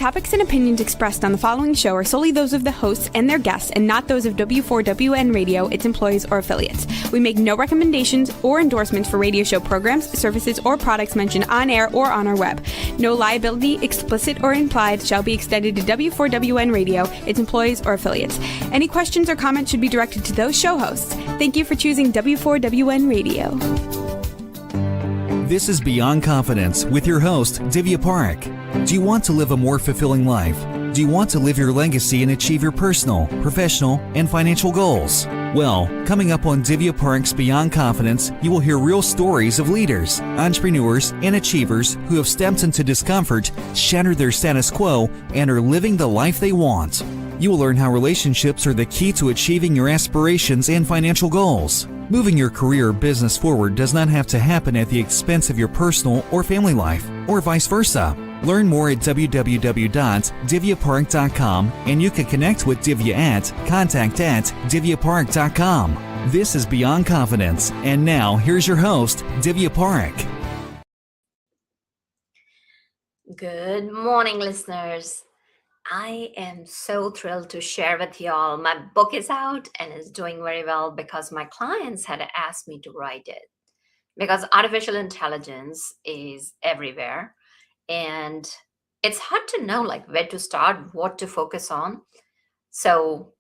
topics and opinions expressed on the following show are solely those of the hosts and their guests and not those of W4WN Radio, its employees, or affiliates. We make no recommendations or endorsements for radio show programs, services, or products mentioned on air or on our web. No liability, explicit or implied, shall be extended to W4WN Radio, its employees, or affiliates. Any questions or comments should be directed to those show hosts. Thank you for choosing W4WN Radio. This is Beyond Confidence with your host, Divya Park. Do you want to live a more fulfilling life? Do you want to live your legacy and achieve your personal, professional, and financial goals? Well, coming up on Divya Park's Beyond Confidence, you will hear real stories of leaders, entrepreneurs, and achievers who have stepped into discomfort, shattered their status quo, and are living the life they want. You will learn how relationships are the key to achieving your aspirations and financial goals. Moving your career or business forward does not have to happen at the expense of your personal or family life, or vice versa. Learn more at www.divyapark.com, and you can connect with Divya at contact@divyapark.com. This is Beyond Confidence, and now here's your host, Divya Park. Good morning, listeners. I am so thrilled to share with y'all. My book is out and is doing very well because my clients had asked me to write it. Because artificial intelligence is everywhere and it's hard to know where to start, what to focus on. So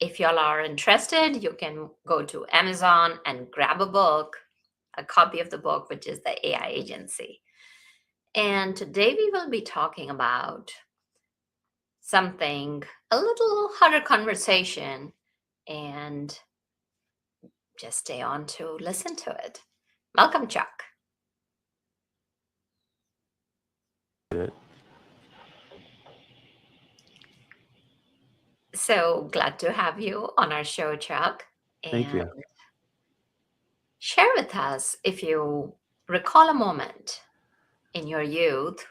if y'all are interested, you can go to Amazon and grab a copy of the book, which is the AI Agency. And today we will be talking about something, a little harder conversation, and just stay on to listen to it. Welcome, Chuck. Good. So glad to have you on our show, Chuck. Thank you. Share with us, if you recall a moment in your youth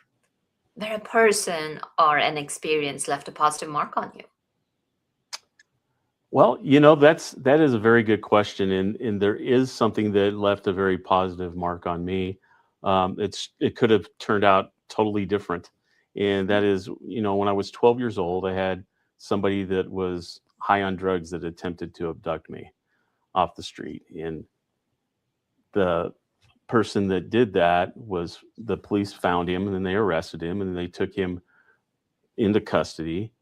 where a person or an experience left a positive mark on you. Well, that is a very good question, and there is something that left a very positive mark on me. It could have turned out totally different, and that is, when I was 12 years old, I had somebody that was high on drugs that attempted to abduct me off the street, and the person that did that was the police found him, and then they arrested him, and they took him into custody.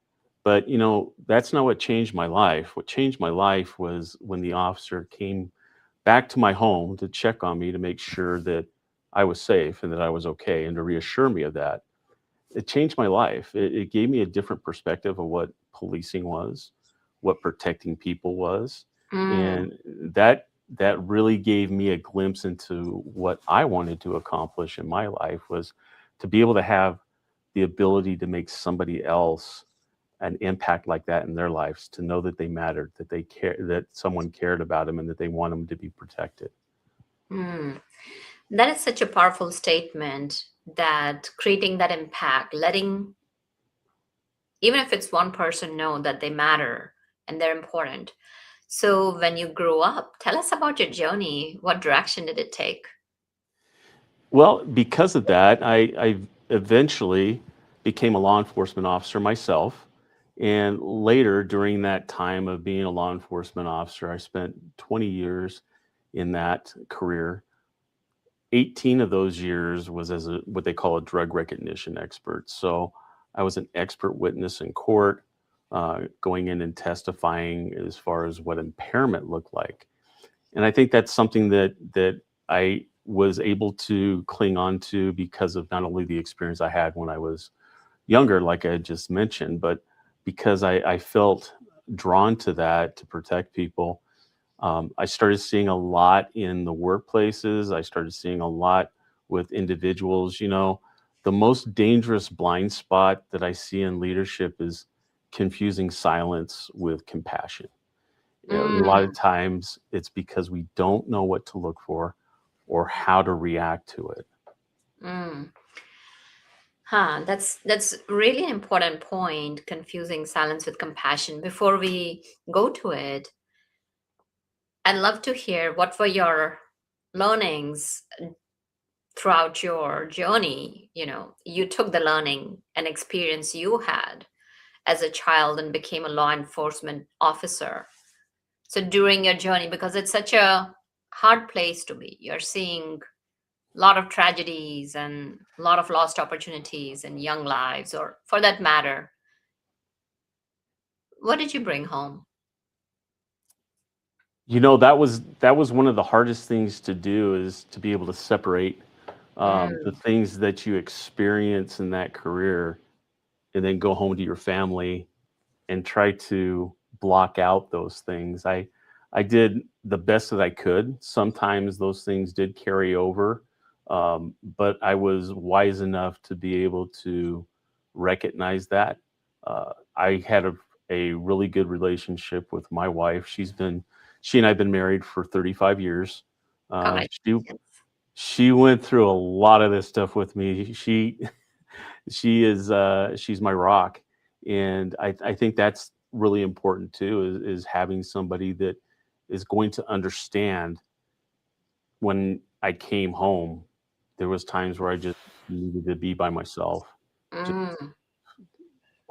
But that's not what changed my life. What changed my life was when the officer came back to my home to check on me, to make sure that I was safe and that I was okay, and to reassure me of that. It changed my life. It gave me a different perspective of what policing was, what protecting people was, and that really gave me a glimpse into what I wanted to accomplish in my life, was to be able to have the ability to make somebody else an impact like that in their lives, to know that they mattered, that they care, that someone cared about them, and that they want them to be protected. That is such a powerful statement, that creating that impact, letting, even if it's one person, know that they matter and they're important. So when you grew up, tell us about your journey. What direction did it take? Well, because of that, I eventually became a law enforcement officer myself. And later, during that time of being a law enforcement officer, I spent 20 years in that career. 18 of those years was as what they call a drug recognition expert. So I was an expert witness in court, going in and testifying as far as what impairment looked like. And I think that's something that I was able to cling on to because of not only the experience I had when I was younger, like I just mentioned, but because I felt drawn to that, to protect people. I started seeing a lot in the workplaces. I started seeing a lot with individuals. The most dangerous blind spot that I see in leadership is confusing silence with compassion. A lot of times it's because we don't know what to look for or how to react to it. That's really an important point, confusing silence with compassion. Before we go to it, I'd love to hear, what were your learnings throughout your journey, you took the learning and experience you had as a child and became a law enforcement officer. So during your journey, because it's such a hard place to be, you're seeing a lot of tragedies and a lot of lost opportunities in young lives, or for that matter, what did you bring home? That was one of the hardest things to do, is to be able to separate the Mm, things that you experience in that career, and then go home to your family and try to block out those things. I did the best that I could. Sometimes those things did carry over, but I was wise enough to be able to recognize that. I had a really good relationship with my wife. She and I've been married for 35 years. Uh, she congratulations. she went through a lot of this stuff with me. She's my rock, and I think that's really important too, is having somebody that is going to understand. When I came home, there was times where I just needed to be by myself, just Mm,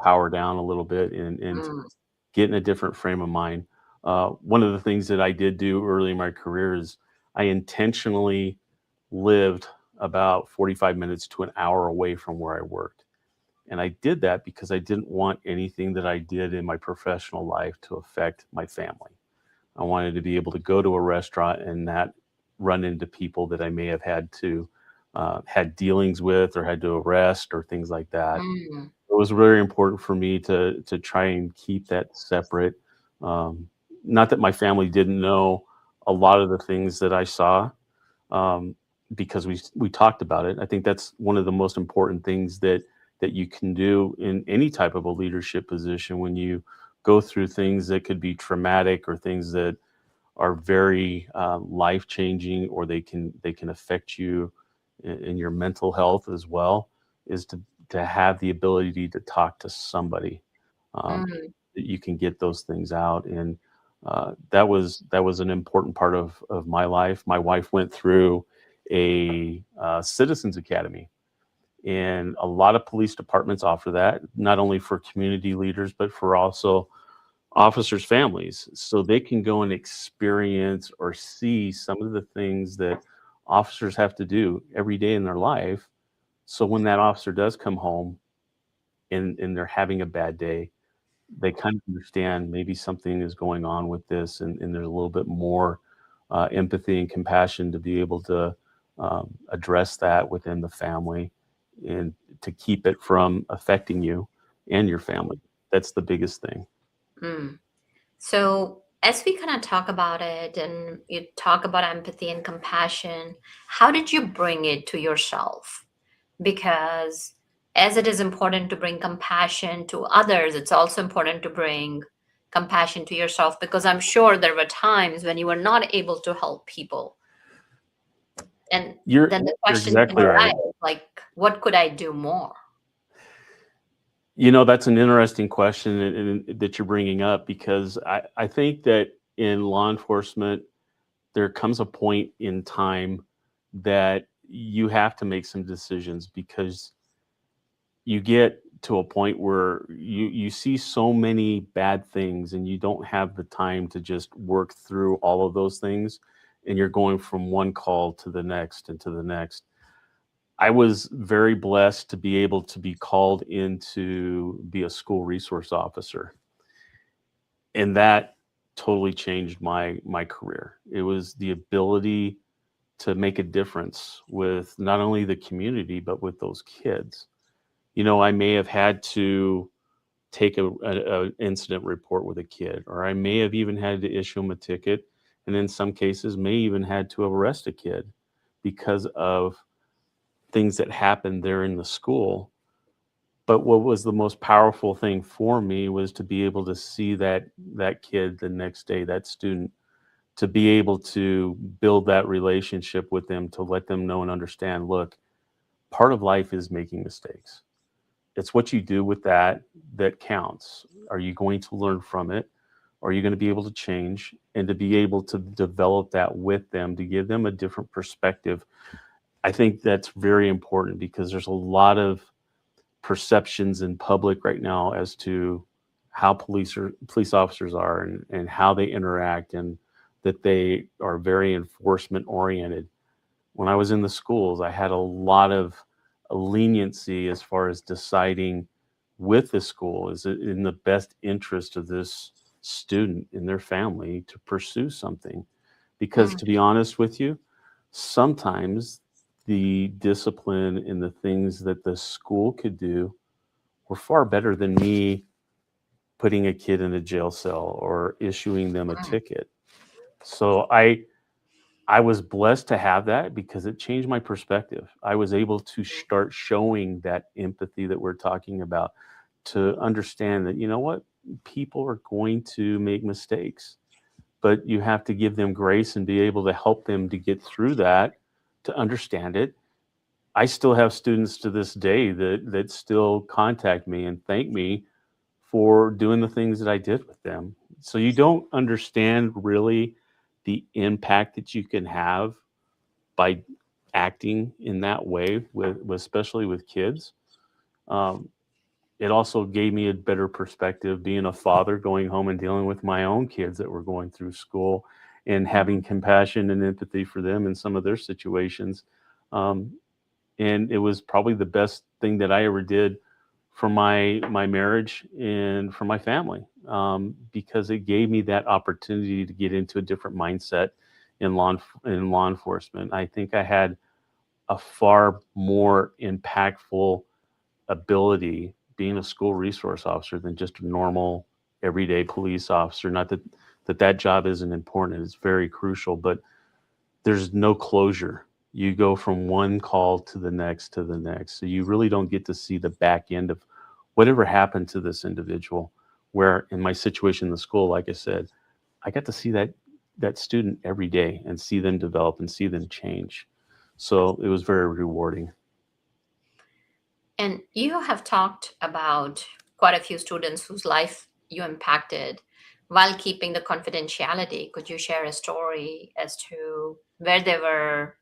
power down a little bit, and mm, get in a different frame of mind. One of the things that I did do early in my career is I intentionally lived about 45 minutes to an hour away from where I worked. And I did that because I didn't want anything that I did in my professional life to affect my family. I wanted to be able to go to a restaurant and not run into people that I may have had dealings with, or had to arrest, or things like that. mm, It was very important for me to try and keep that separate. Um, Not that my family didn't know a lot of the things that I saw, um, because we talked about it. I think that's one of the most important things that you can do in any type of a leadership position, when you go through things that could be traumatic, or things that are very life changing, or they can affect you in your mental health as well, is to have the ability to talk to somebody, um, mm, that you can get those things out. And that was an important part of my life. My wife went through a citizens academy, and a lot of police departments offer that, not only for community leaders, but for also officers' families, so they can go and experience or see some of the things that officers have to do every day in their life. So when that officer does come home, and they're having a bad day, they kind of understand maybe something is going on with this, and there's a little bit more empathy and compassion to be able to address that within the family, and to keep it from affecting you and your family. That's the biggest thing. mm. So, as we kind of talk about it and you talk about empathy and compassion, how did you bring it to yourself? Because as it is important to bring compassion to others, it's also important to bring compassion to yourself, because I'm sure there were times when you were not able to help people. And You're then the you're question can exactly right. arise, like, what could I do more? That's an interesting question, and that you're bringing up, because I think that in law enforcement, there comes a point in time that you have to make some decisions, because you get to a point where you see so many bad things, and you don't have the time to just work through all of those things, and you're going from one call to the next and to the next. I was very blessed to be able to be called in to be a school resource officer, and that totally changed my career. It was the ability to make a difference with not only the community, but with those kids. I may have had to take a incident report with a kid, or I may have even had to issue them a ticket, and in some cases may even had to arrest a kid because of things that happened there in the school. But what was the most powerful thing for me was to be able to see that kid the next day, that student, to be able to build that relationship with them, to let them know and understand, look, part of life is making mistakes. It's what you do with that counts. Are you going to learn from it? Are you going to be able to change? And to be able to develop that with them, to give them a different perspective. I think that's very important because there's a lot of perceptions in public right now as to how police officers are and how they interact, and that they are very enforcement oriented. When I was in the schools, I had a lot of leniency as far as deciding with the school, is it in the best interest of this student and their family to pursue something. Because Mm, to be honest with you, sometimes the discipline and the things that the school could do were far better than me putting a kid in a jail cell or issuing them a mm, ticket. So I was blessed to have that because it changed my perspective. I was able to start showing that empathy that we're talking about, to understand that, you know what, people are going to make mistakes, but you have to give them grace and be able to help them to get through that, to understand it. I still have students to this day that still contact me and thank me for doing the things that I did with them. So you don't understand really the impact that you can have by acting in that way with especially with kids. Um, it also gave me a better perspective being a father, going home and dealing with my own kids that were going through school, and having compassion and empathy for them in some of their situations. Um, and it was probably the best thing that I ever did for my marriage and for my family, because it gave me that opportunity to get into a different mindset in law enforcement. I think I had a far more impactful ability being a school resource officer than just a normal everyday police officer. Not that that job isn't important; it's very crucial, but there's no closure. You go from one call to the next to the next. So you really don't get to see the back end of whatever happened to this individual. Where in my situation in the school, like I said, I got to see that student every day and see them develop and see them change. So it was very rewarding. And you have talked about quite a few students whose life you impacted while keeping the confidentiality. Could you share a story as to where they were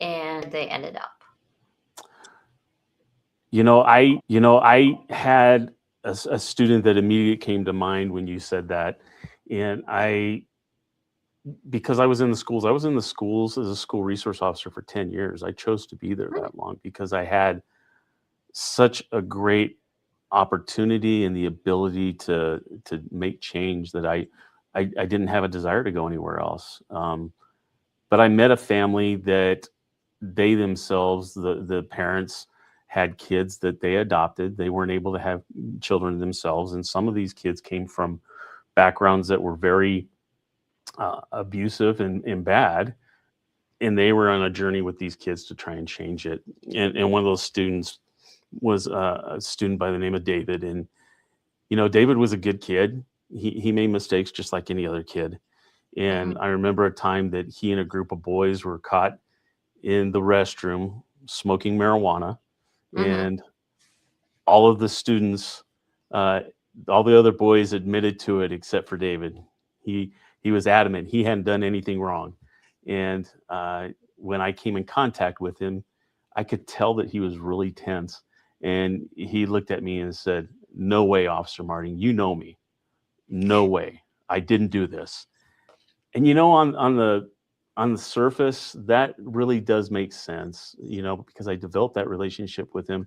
and they ended up? I had a student that immediately came to mind when you said that. And because I was in the schools as a school resource officer for 10 years. I chose to be there that long because I had such a great opportunity and the ability to make change that I didn't have a desire to go anywhere else. But I met a family that they themselves, the parents, had kids that they adopted. They weren't able to have children themselves, and some of these kids came from backgrounds that were very abusive and bad. And they were on a journey with these kids to try and change it. And one of those students was a student by the name of David. And David was a good kid. He made mistakes just like any other kid. And Mhm, I remember a time that he and a group of boys were caught in the restroom smoking marijuana, mhm, and all of the students, uh, all the other boys admitted to it except for David. He he was adamant he hadn't done anything wrong, and when I came in contact with him, I could tell that he was really tense, and he looked at me and said, "No way, Officer Marting, you know me. No way. I didn't do this." And on the surface, that really does make sense, because I developed that relationship with him.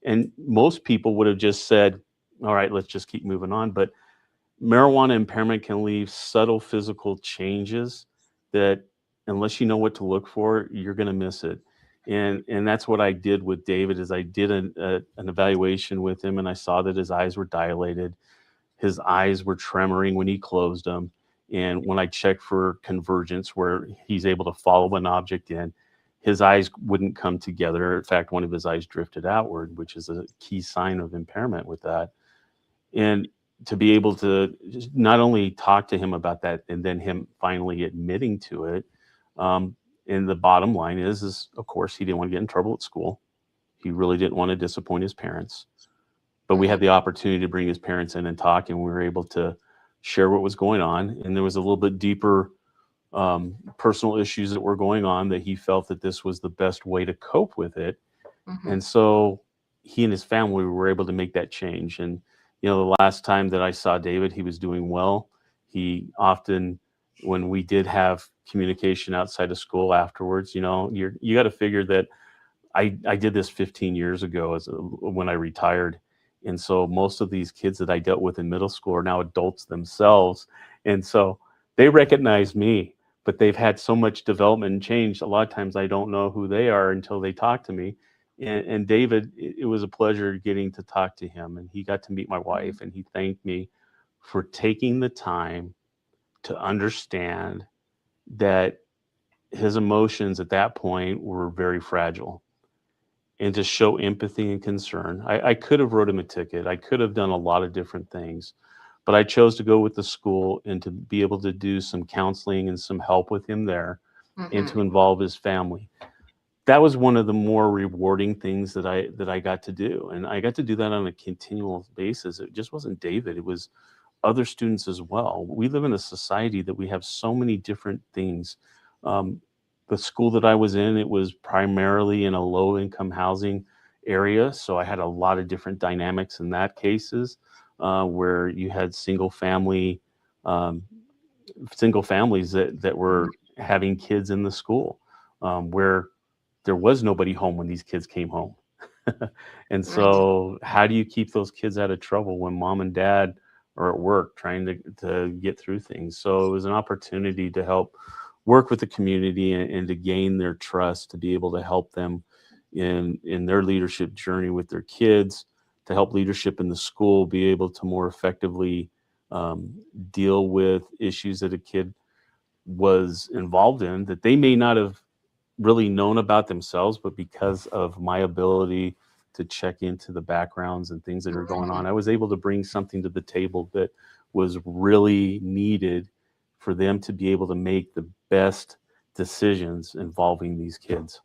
And most people would have just said, "All right, let's just keep moving on." But marijuana impairment can leave subtle physical changes that, unless you know what to look for, you're going to miss it. And that's what I did with David. Is I did an evaluation with him, and I saw that his eyes were dilated, his eyes were tremoring when he closed them. And when I checked for convergence, where he's able to follow an object in, his eyes wouldn't come together. In fact, one of his eyes drifted outward, which is a key sign of impairment with that. And to be able to just not only talk to him about that and then him finally admitting to it. And the bottom line is of course, he didn't want to get in trouble at school. He really didn't want to disappoint his parents, but we mhm. had the opportunity to bring his parents in and talk, and we were able to share what was going on. And there was a little bit deeper personal issues that were going on, that he felt that this was the best way to cope with it. Mm-hmm. And so he and his family were able to make that change. And, the last time that I saw David, he was doing well. He often, when we did have communication outside of school afterwards, you got to figure that I did this 15 years ago when I retired. And so most of these kids that I dealt with in middle school are now adults themselves. And so they recognize me, but they've had so much development and change. A lot of times I don't know who they are until they talk to me. And David, it was a pleasure getting to talk to him. And he got to meet my wife, and he thanked me for taking the time to understand that his emotions at that point were very fragile, and to show empathy and concern. I could have wrote him a ticket. I could have done a lot of different things, but I chose to go with the school and to be able to do some counseling and some help with him there, and to involve his family. That was one of the more rewarding things that I got to do. And I got to do that on a continual basis. It just wasn't David, it was other students as well. We live in a society that we have so many different things. The school that I was in, it was primarily in a low income housing area. So I had a lot of different dynamics in that cases, where you had single families that were having kids in the school, where there was nobody home when these kids came home. And so how do you keep those kids out of trouble when mom and dad are at work trying to get through things? So it was an opportunity to help work with the community and to gain their trust, to be able to help them in their leadership journey with their kids, to help leadership in the school be able to more effectively deal with issues that a kid was involved in that they may not have really known about themselves, but because of my ability to check into the backgrounds and things that are going on, I was able to bring something to the table that was really needed for them to be able to make the best decisions involving these kids.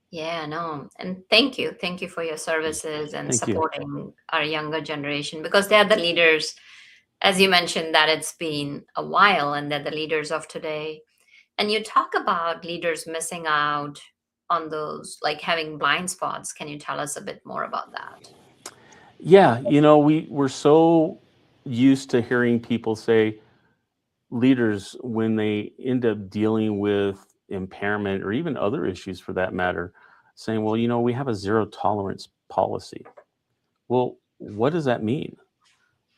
Yeah, no. And thank you. Thank you for your services and Thank you. supporting our younger generation, because they're the leaders, as you mentioned, that it's been a while and they're the leaders of today. And you talk about leaders missing out on those, like having blind spots. Can you tell us a bit more about that? Yeah, we're so used to hearing people say, leaders, when they end up dealing with impairment or even other issues for that matter, saying, well, we have a zero tolerance policy. Well, what does that mean?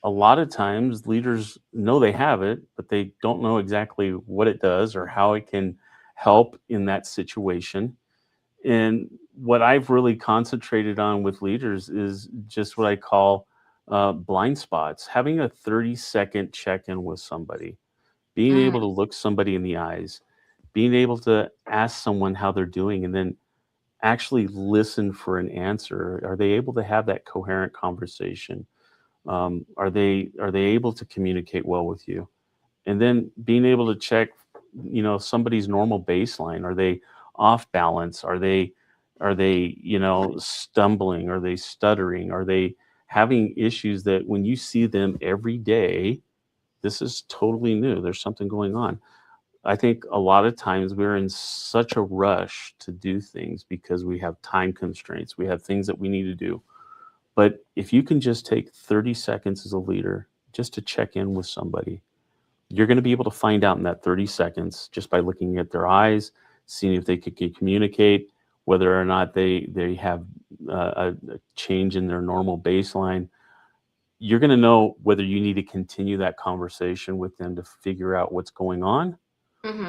A lot of times leaders know they have it, but they don't know exactly what it does or how it can help in that situation. And what I've really concentrated on with leaders is just what I call blind spots. Having a 30-second check-in with somebody, being able to look somebody in the eyes, being able to ask someone how they're doing, and then actually listen for an answer. Are they able to have that coherent conversation? Are they able to communicate well with you? And then being able to check, somebody's normal baseline. Are they off balance? Are they stumbling? Are they stuttering? Are they having issues that when you see them every day, this is totally new, there's something going on? I think a lot of times we're in such a rush to do things because we have time constraints. We have things that we need to do. But if you can just take 30 seconds as a leader just to check in with somebody, you're going to be able to find out in that 30 seconds just by looking at their eyes, seeing if they can communicate, whether or not they have a change in their normal baseline. You're going to know whether you need to continue that conversation with them to figure out what's going on,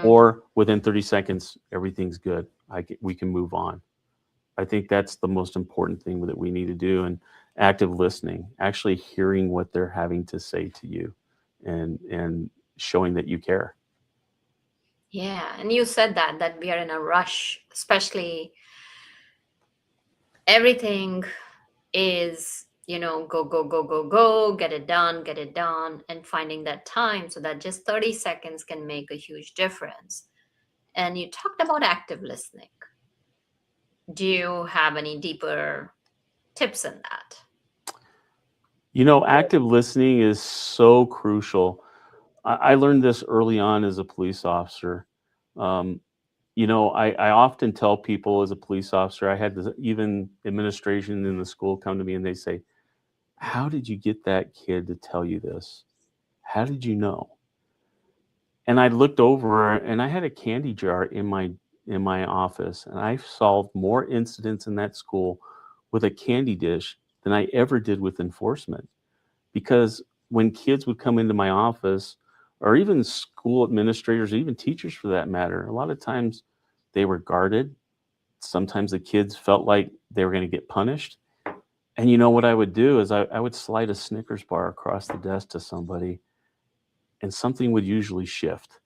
or within 30 seconds, everything's good. We can move on. I think that's the most important thing that we need to do. And active listening, actually hearing what they're having to say to you, and showing that you care. Yeah, and you said that we are in a rush, especially everything is, go, go, go, go, go, get it done, and finding that time so that just 30 seconds can make a huge difference. And you talked about active listening. Do you have any deeper tips in that? Active listening is so crucial. I learned this early on as a police officer. Um, I often tell people as a police officer, I had even administration in the school come to me and they say, how did you get that kid to tell you this? How did you know? And I looked over and I had a candy jar in my office, and I solved more incidents in that school with a candy dish than I ever did with enforcement. Because when kids would come into my office, or even school administrators, or even teachers for that matter, a lot of times they were guarded. Sometimes the kids felt like they were going to get punished. And you know what I would do is I would slide a Snickers bar across the desk to somebody, and something would usually shift.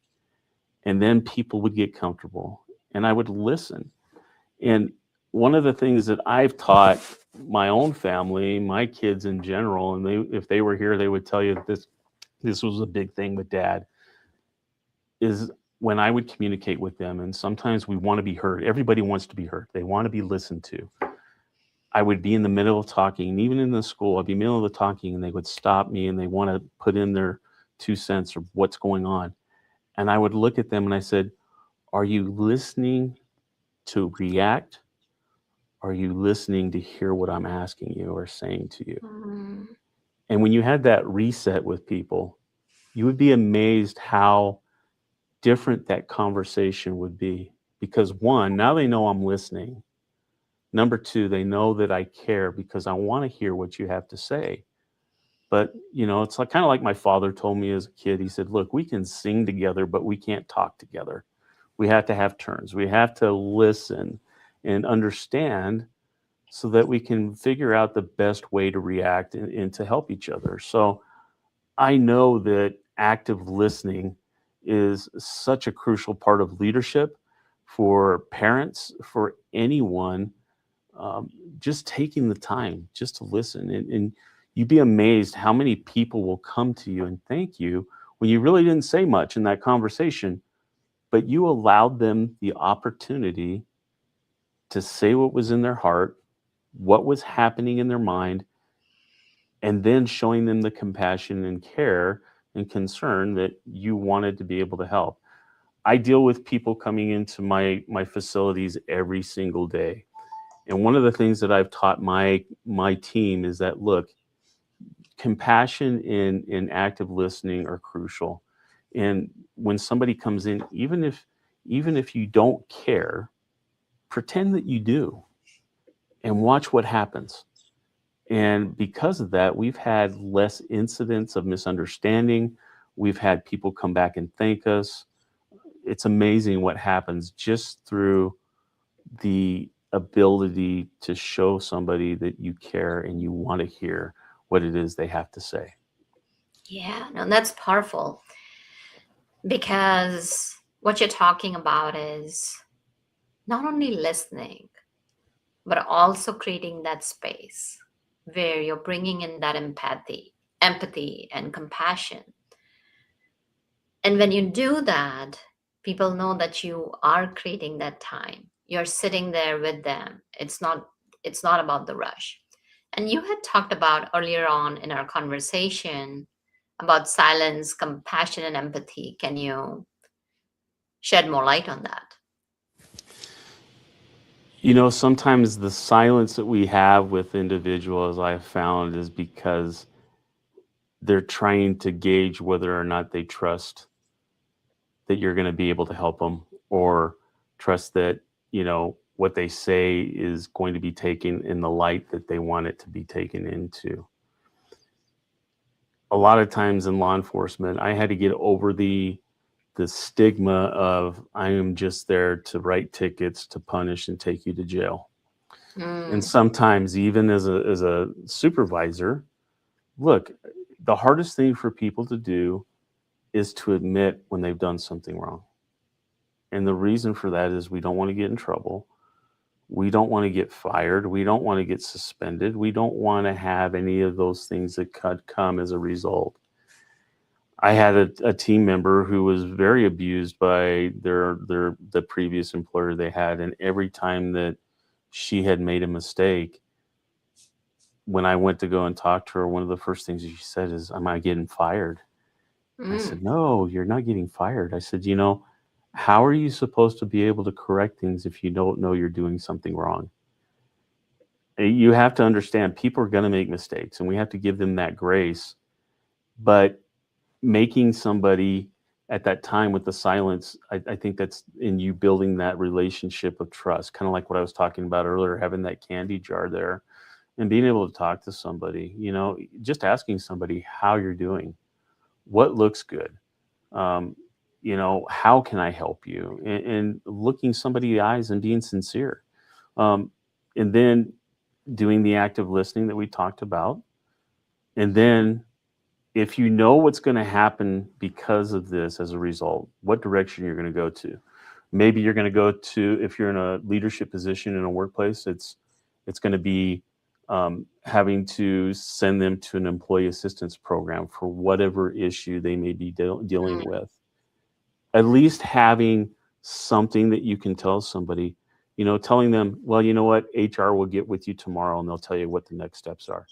And then people would get comfortable, and I would listen. And one of the things that I've taught my own family, my kids in general, and if they were here, they would tell you that this was a big thing with Dad, is when I would communicate with them, and sometimes we want to be heard. Everybody wants to be heard. They want to be listened to. I would be in the middle of talking, and even in the school, I'd be in the middle of the talking, and they would stop me, and they want to put in their 2 cents of what's going on. And I would look at them and I said, are you listening to react? Are you listening to hear what I'm asking you or saying to you? Mm. And when you had that reset with people, you would be amazed how different that conversation would be. Because one, now they know I'm listening. Number two, they know that I care because I want to hear what you have to say. But, it's like kind of like my father told me as a kid. He said, look, we can sing together, but we can't talk together. We have to have turns. We have to listen and understand so that we can figure out the best way to react and to help each other. So I know that active listening is such a crucial part of leadership for parents, for anyone, just taking the time just to listen. And you'd be amazed how many people will come to you and thank you when you really didn't say much in that conversation, but you allowed them the opportunity to say what was in their heart, what was happening in their mind, and then showing them the compassion and care and concern that you wanted to be able to help. I deal with people coming into my facilities every single day. And one of the things that I've taught my team is that, look, compassion and active listening are crucial. And when somebody comes in, even if you don't care, pretend that you do and watch what happens. And because of that, we've had less incidents of misunderstanding. We've had people come back and thank us. It's amazing what happens just through the ability to show somebody that you care and you want to hear what it is they have to say. Yeah, no, that's powerful, because what you're talking about is not only listening, but also creating that space where you're bringing in that empathy and compassion. And when you do that, people know that you are creating that time. You're sitting there with them. It's not about the rush. And you had talked about earlier on in our conversation about silence, compassion, and empathy. Can you shed more light on that? Sometimes the silence that we have with individuals, I've found, is because they're trying to gauge whether or not they trust that you're going to be able to help them, or trust that, what they say is going to be taken in the light that they want it to be taken into. A lot of times in law enforcement, I had to get over the stigma of I am just there to write tickets, to punish, and take you to jail. And sometimes even as a supervisor, look, the hardest thing for people to do is to admit when they've done something wrong. And the reason for that is we don't want to get in trouble. We don't want to get fired. We don't want to get suspended. We don't want to have any of those things that could come as a result. I had a team member who was very abused by the previous employer they had, and every time that she had made a mistake, when I went to go and talk to her, one of the first things she said is, "Am I getting fired?" I said, no, you're not getting fired. I said, how are you supposed to be able to correct things if you don't know you're doing something wrong? You have to understand people are going to make mistakes and we have to give them that grace. But making somebody at that time with the silence, I think that's in you building that relationship of trust, kind of like what I was talking about earlier, having that candy jar there and being able to talk to somebody, just asking somebody how you're doing, what looks good, um, how can I help you, and looking somebody in the eyes and being sincere, um, and then doing the active listening that we talked about, and then if you know what's going to happen because of this as a result, what direction you're going to go to. Maybe you're going to go to, if you're in a leadership position in a workplace, it's going to be having to send them to an employee assistance program for whatever issue they may be dealing with. At least having something that you can tell somebody, telling them, well, you know what, HR will get with you tomorrow and they'll tell you what the next steps are.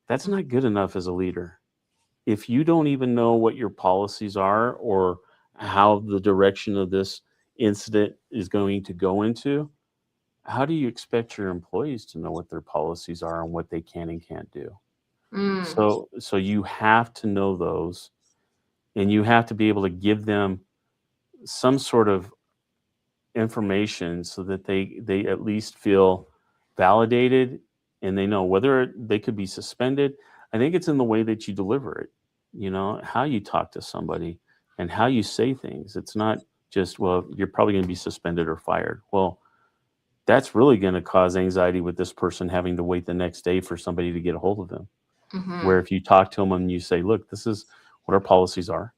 That's not good enough as a leader. If you don't even know what your policies are or how the direction of this incident is going to go into, how do you expect your employees to know what their policies are and what they can and can't do? So you have to know those, and you have to be able to give them some sort of information so that they at least feel validated and they know whether they could be suspended. I think it's in the way that you deliver it, how you talk to somebody and how you say things. It's not just, well, you're probably going to be suspended or fired. Well, that's really going to cause anxiety with this person having to wait the next day for somebody to get a hold of them. Where if you talk to them and you say, look, this is what our policies are.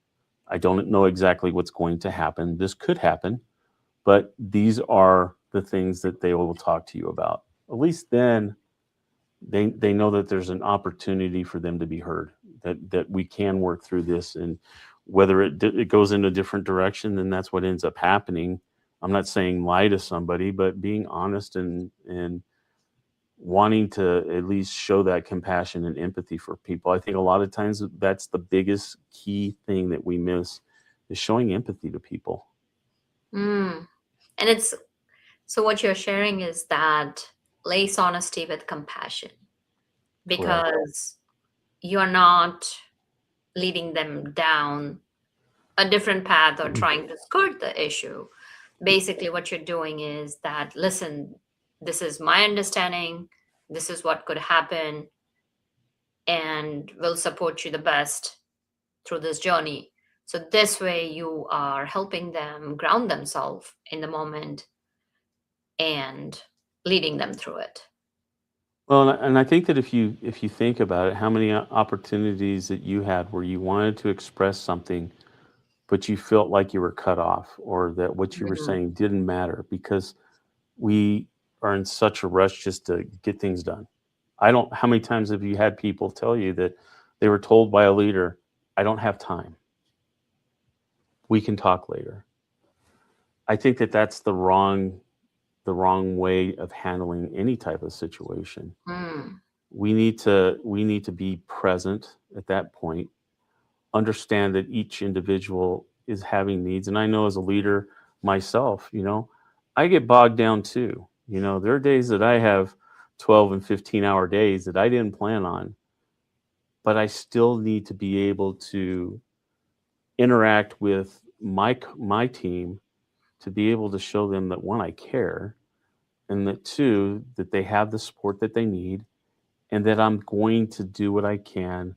I don't know exactly what's going to happen. This could happen, but these are the things that they will talk to you about. At least then they know that there's an opportunity for them to be heard, that we can work through this, and whether it goes in a different direction, then that's what ends up happening. I'm not saying lie to somebody, but being honest and wanting to at least show that compassion and empathy for people. I think a lot of times that's the biggest key thing that we miss, is showing empathy to people. And it's so what you're sharing is that lace honesty with compassion, Correct. because you're not leading them down a different path or trying to skirt the issue. Basically, what you're doing is that, listen, this is my understanding, this is what could happen, and will support you the best through this journey. So, this way, you are helping them ground themselves in the moment and leading them through it. Well, and I think that if you think about it, how many opportunities that you had where you wanted to express something, but you felt like you were cut off, or that what you were Mhm. saying didn't matter because we are in such a rush just to get things done. I don't. How many times have you had people tell you that they were told by a leader, "I don't have time. We can talk later." I think that that's the wrong way of handling any type of situation. Mm. We need to be present at that point, understand that each individual is having needs. And I know as a leader myself, I get bogged down too. There are days that I have 12 and 15-hour days that I didn't plan on, but I still need to be able to interact with my team, to be able to show them that, one, I care, and that, two, that they have the support that they need, and that I'm going to do what I can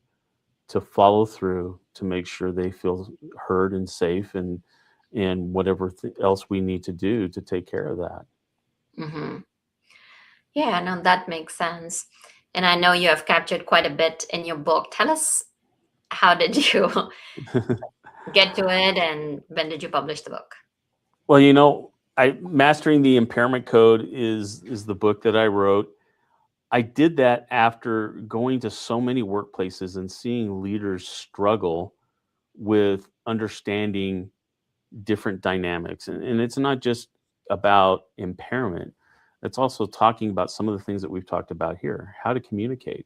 to follow through to make sure they feel heard and safe, and whatever else we need to do to take care of that. Hmm. Yeah, no, that makes sense. And I know you have captured quite a bit in your book. Tell us, how did you get to it, and when did you publish the book? Well, I Mastering the Impairment Code is the book that I wrote. I did that after going to so many workplaces and seeing leaders struggle with understanding different dynamics. And it's not just about impairment, it's also talking about some of the things that we've talked about here: how to communicate,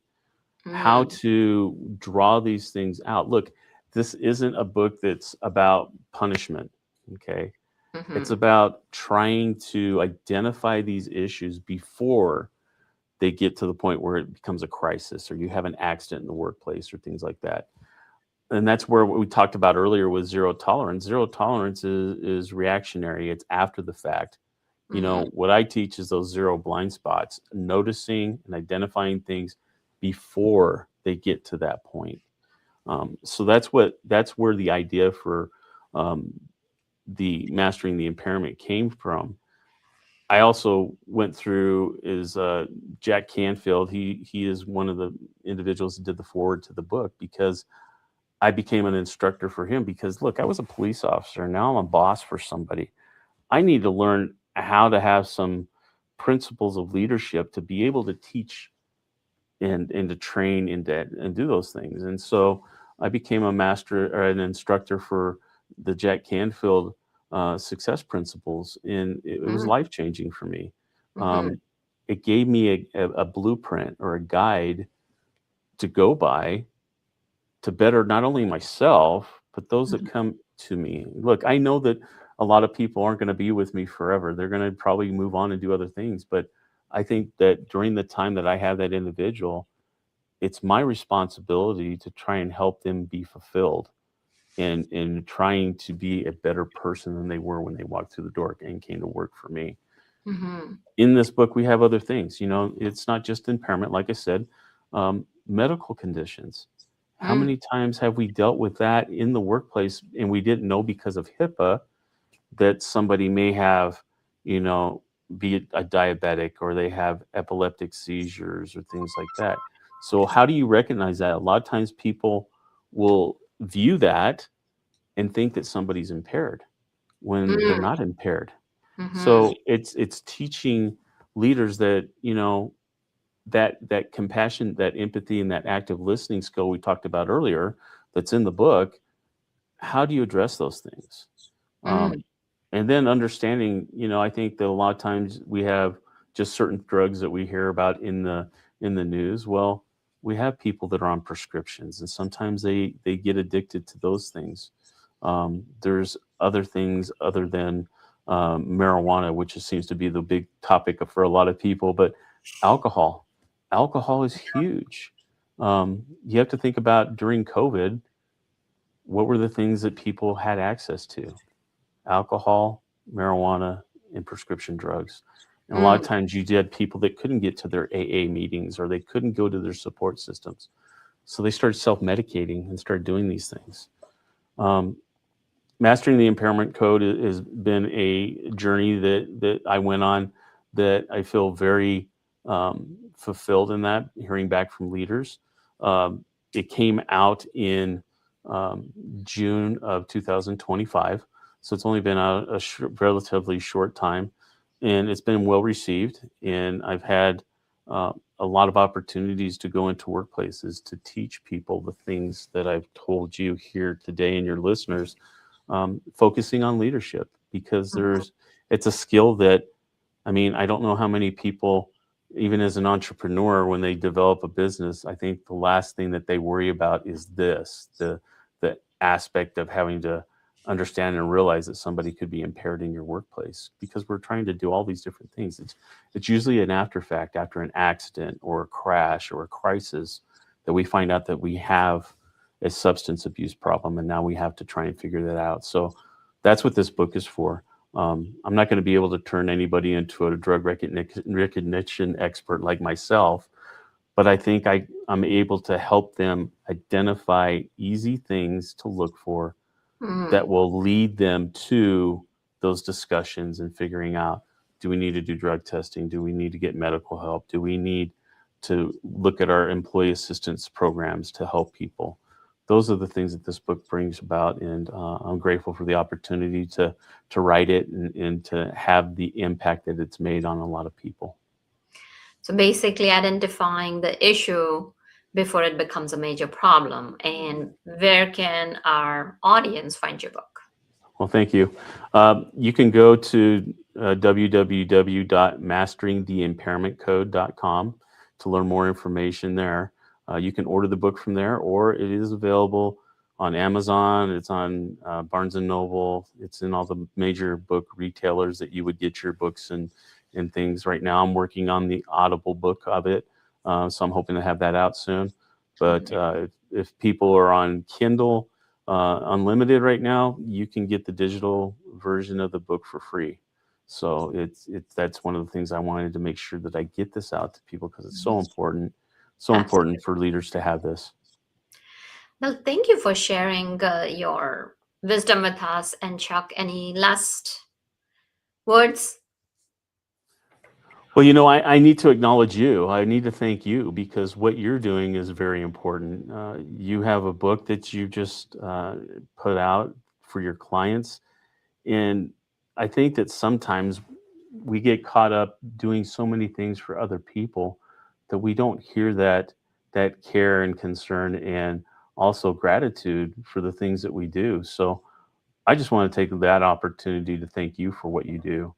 how Mm. to draw these things out. Look, this isn't a book that's about punishment. Okay. It's Mm-hmm. about trying to identify these issues before they get to the point where it becomes a crisis or you have an accident in the workplace or things like that. And that's where what we talked about earlier was zero tolerance. Zero tolerance is reactionary. It's after the fact. Mm-hmm. What I teach is those zero blind spots, noticing and identifying things before they get to that point. So that's where the idea for um, the mastering the impairment came from. I also went through is Jack Canfield. He is one of the individuals that did the forward to the book because I became an instructor for him because look, I was a police officer. Now I'm a boss for somebody. I need to learn how to have some principles of leadership to be able to teach and to train and do those things. And so I became a master or an instructor for the Jack Canfield success principles, and it was life changing for me. Mm-hmm. It gave me a blueprint or a guide to go by to better not only myself but those that come to me. Look, I know that a lot of people aren't going to be with me forever. They're going to probably move on and do other things, but I think that during the time that I have that individual, it's my responsibility to try and help them be fulfilled and trying to be a better person than they were when they walked through the door and came to work for me. Mm-hmm. In this book, we have other things. It's not just impairment, like I said, medical conditions. How Mm-hmm. many times have we dealt with that in the workplace and we didn't know because of HIPAA that somebody may have, you know, be a diabetic or they have epileptic seizures or things like that. So how do you recognize that? A lot of times people will view that and think that somebody's impaired when they're not impaired. Mm-hmm. So it's teaching leaders that, that compassion, that empathy, and that active listening skill we talked about earlier that's in the book. How do you address those things? Mm-hmm. And then understanding, I think that a lot of times we have just certain drugs that we hear about in the news. Well, we have people that are on prescriptions, and sometimes they get addicted to those things. There's other things other than marijuana, which seems to be the big topic for a lot of people. But alcohol, alcohol is huge. You have to think about during COVID, what were the things that people had access to? Alcohol, marijuana, and prescription drugs. And a lot of times you had people that couldn't get to their AA meetings or they couldn't go to their support systems. So they started self-medicating and started doing these things. Um, Mastering the Impairment Code has been a journey that I went on that I feel very fulfilled in that, hearing back from leaders. It came out in June of 2025. So it's only been out a relatively short time, and it's been well received. And I've had a lot of opportunities to go into workplaces to teach people the things that I've told you here today and your listeners, focusing on leadership because it's a skill that, I mean, I don't know how many people, even as an entrepreneur, when they develop a business, I think the last thing that they worry about is the aspect of having to understand and realize that somebody could be impaired in your workplace, because we're trying to do all these different things. It's usually an after fact, after an accident or a crash or a crisis, that we find out that we have a substance abuse problem, and now we have to try and figure that out. So that's what this book is for. I'm not going to be able to turn anybody into a drug recognition expert like myself, but I think I'm able to help them identify easy things to look for Mm-hmm. that will lead them to those discussions and figuring out, do we need to do drug testing? Do we need to get medical help? Do we need to look at our employee assistance programs to help people? Those are the things that this book brings about, and I'm grateful for the opportunity to write it and to have the impact that it's made on a lot of people. So basically identifying the issue before it becomes a major problem. And where can our audience find your book? Well, thank you. You can go to www.masteringtheimpairmentcode.com to learn more information there. You can order the book from there, or it is available on Amazon. It's on Barnes and Noble. It's in all the major book retailers that you would get your books and things. Right now, I'm working on the Audible book of it, so I'm hoping to have that out soon. But if people are on Kindle Unlimited right now, you can get the digital version of the book for free. So that's one of the things I wanted to make sure that I get this out to people, because it's so important, important for leaders to have this. Well, thank you for sharing your wisdom with us. And Chuck, any last words? Well, I need to acknowledge you. I need to thank you, because what you're doing is very important. You have a book that you just put out for your clients. And I think that sometimes we get caught up doing so many things for other people that we don't hear that care and concern and also gratitude for the things that we do. So I just want to take that opportunity to thank you for what you do,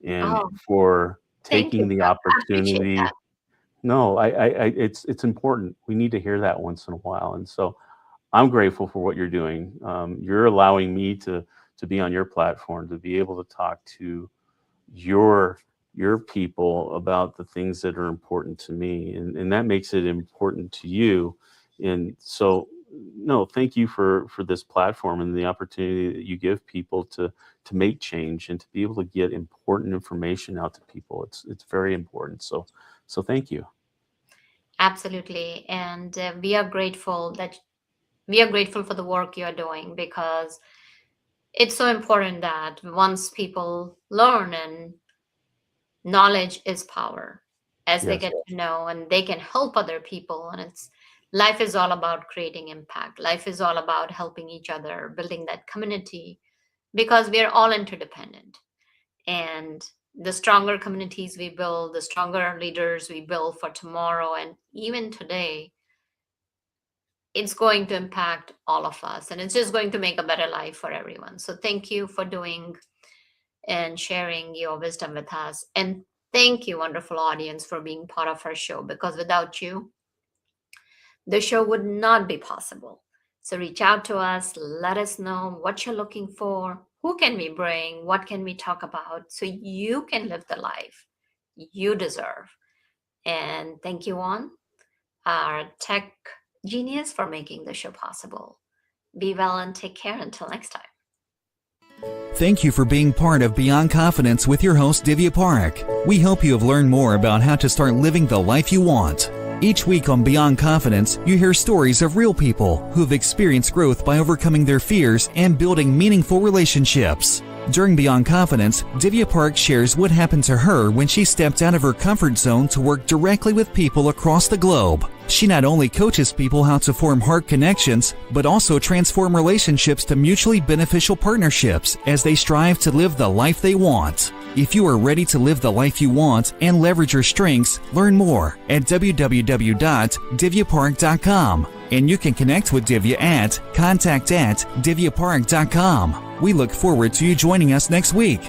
and for taking the opportunity. No, it's important. We need to hear that once in a while. And so I'm grateful for what you're doing. You're allowing me to be on your platform, to be able to talk to your people about the things that are important to me. And that makes it important to you. And so, no, thank you for this platform and the opportunity that you give people to make change and to be able to get important information out to people. It's very important. So thank you. Absolutely. And we are grateful for the work you're doing, because it's so important that once people learn, and knowledge is power, as they get to know, and they can help other people. And life is all about creating impact. Life is all about helping each other, building that community, because we are all interdependent. And the stronger communities we build, the stronger leaders we build for tomorrow and even today, it's going to impact all of us, and it's just going to make a better life for everyone. So thank you for doing and sharing your wisdom with us. And thank you, wonderful audience, for being part of our show, because without you, the show would not be possible. So reach out to us, let us know what you're looking for, who can we bring, what can we talk about, so you can live the life you deserve. And thank you, Juan, our tech genius, for making the show possible. Be well and take care until next time. Thank you for being part of Beyond Confidence with your host, Divya Parekh. We hope you have learned more about how to start living the life you want. Each week on Beyond Confidence, you hear stories of real people who have experienced growth by overcoming their fears and building meaningful relationships. During Beyond Confidence, Divya Parekh shares what happened to her when she stepped out of her comfort zone to work directly with people across the globe. She not only coaches people how to form heart connections, but also transform relationships to mutually beneficial partnerships as they strive to live the life they want. If you are ready to live the life you want and leverage your strengths, learn more at www.divyaparekh.com. And you can connect with Divya at contact@divyaparekh.com. We look forward to you joining us next week.